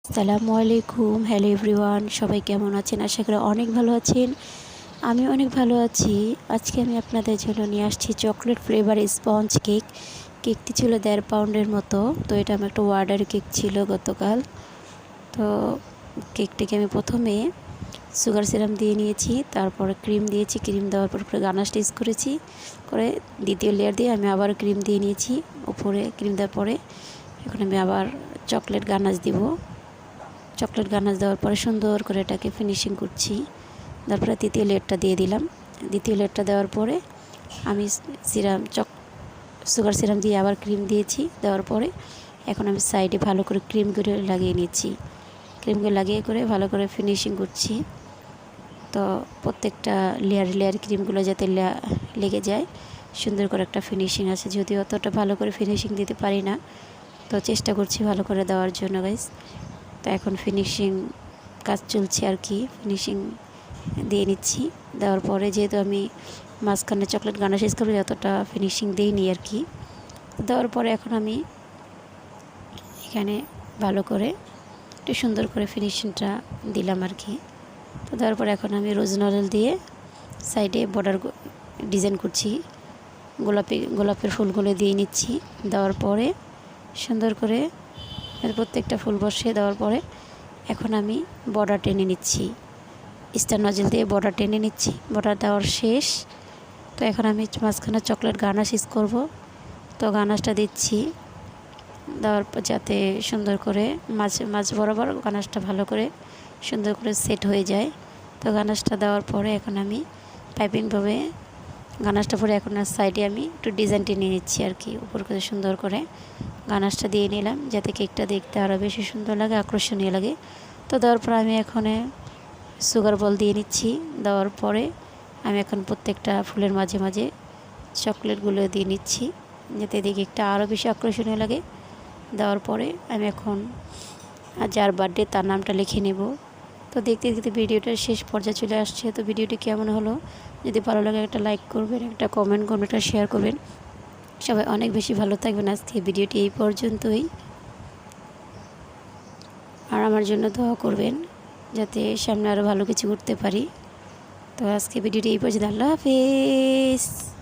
আসসালামু আলাইকুম। Hello everyone, সবাই কেমন আছেন? আশা করি অনেক ভালো আছেন। আমি অনেক ভালো আছি। আজকে আমি আপনাদের জন্য নিয়ে আসছি চকলেট ফ্লেভার স্পঞ্জ কেক। কেকটি ছিল 1.5 পাউন্ডের মতো। তো এটা আমার একটা অর্ডার কেক ছিল গতকাল। তো কেকটাকে আমি প্রথমে সুগার সিরাপ দিয়ে নিয়েছি, তারপরে ক্রিম দিয়েছি। ক্রিম দেওয়ার পর উপরে গানাশ টেস্ট করেছি, করে দ্বিতীয় লেয়ার দিয়ে আমি আবার ক্রিম দিয়ে নিয়েছি। উপরে ক্রিম দেওয়ার পরে এখন আমি আবার চকলেট গানাশ দিব। চকলেট গানাশ দেওয়ার পরে সুন্দর করে এটাকে ফিনিশিং করছি। তারপরে তৃতীয় লেয়ারটা দিয়ে দিলাম। দ্বিতীয় লেয়ারটা দেওয়ার পরে আমি সুগার সিরাপ দিয়ে আবার ক্রিম দিয়েছি। দেওয়ার পরে এখন আমি সাইডে ভালো করে ক্রিমগুলো লাগিয়ে নিচ্ছি। ক্রিমগুলো লাগিয়ে করে ভালো করে ফিনিশিং করছি। তো প্রত্যেকটা লেয়ার ক্রিমগুলো যাতে লেগে যায়, সুন্দর করে একটা ফিনিশিং আছে। যদিও অতটা ভালো করে ফিনিশিং দিতে পারি না, তো চেষ্টা করছি ভালো করে দেওয়ার জন্য গাইস। তো এখন ফিনিশিং কাজ চলছে আর কি, ফিনিশিং দিয়ে নিচ্ছি। দেওয়ার পরে যেহেতু আমি মাঝখানে চকলেট গানাশ ইউজ করবো, যতটা ফিনিশিং দিইনি আর কি। দেওয়ার পরে এখন আমি এখানে ভালো করে একটু সুন্দর করে ফিনিশিংটা দিলাম আর কি। তো দেওয়ার পরে এখন আমি রোজ নজল দিয়ে সাইডে বর্ডার ডিজাইন করছি। গোলাপের ফুলগুলো দিয়ে নিচ্ছি। দেওয়ার পরে সুন্দর করে প্রত্যেকটা ফুল বসিয়ে দেওয়ার পরে এখন আমি বর্ডার টেনে নিচ্ছি। স্টার নজল দিয়ে বর্ডার টেনে নিচ্ছি। বর্ডার দেওয়ার শেষ। তো এখন আমি মাঝখানে চকলেট গানাশ ইউজ করব। তো গানাশটা দিচ্ছি। দেওয়ার পর যাতে সুন্দর করে মাঝ বরাবর গানাশটা ভালো করে সুন্দর করে সেট হয়ে যায়। তো গানাশটা দেওয়ার পরে এখন আমি পাইপিংভাবে গানাশটা পরে এখন সাইডে আমি একটু ডিজাইন টেনে নিচ্ছি আর কি। উপর করে সুন্দর করে গানাশটা দিয়ে নিলাম, যাতে কেকটা দেখতে আরও বেশি সুন্দর লাগে, আকর্ষণীয় লাগে। তো দেওয়ার পর আমি এখন সুগার বল দিয়ে নিচ্ছি। দেওয়ার পরে আমি এখন প্রত্যেকটা ফুলের মাঝে মাঝে চকলেটগুলো দিয়ে নিচ্ছি, যাতে দেখে কেকটা আরও বেশি আকর্ষণীয় লাগে। দেওয়ার পরে আমি এখন যার বার্থডে তার নামটা লিখে নেব। তো দেখতে দেখতে ভিডিওটার শেষ পর্যায়ে চলে আসছে। তো ভিডিওটি কেমন হলো, যদি ভালো লাগে একটা লাইক করবেন, একটা কমেন্ট করবেন, একটা শেয়ার করবেন। সবাই অনেক বেশি ভালো থাকবেন। আজকে ভিডিওটি এই পর্যন্তই। আর আমার জন্য দোয়া করবেন, যাতে সামনে আরও ভালো কিছু করতে পারি। তো আজকে ভিডিওটি এই পর্যন্ত। আল্লাহ হাফেজ।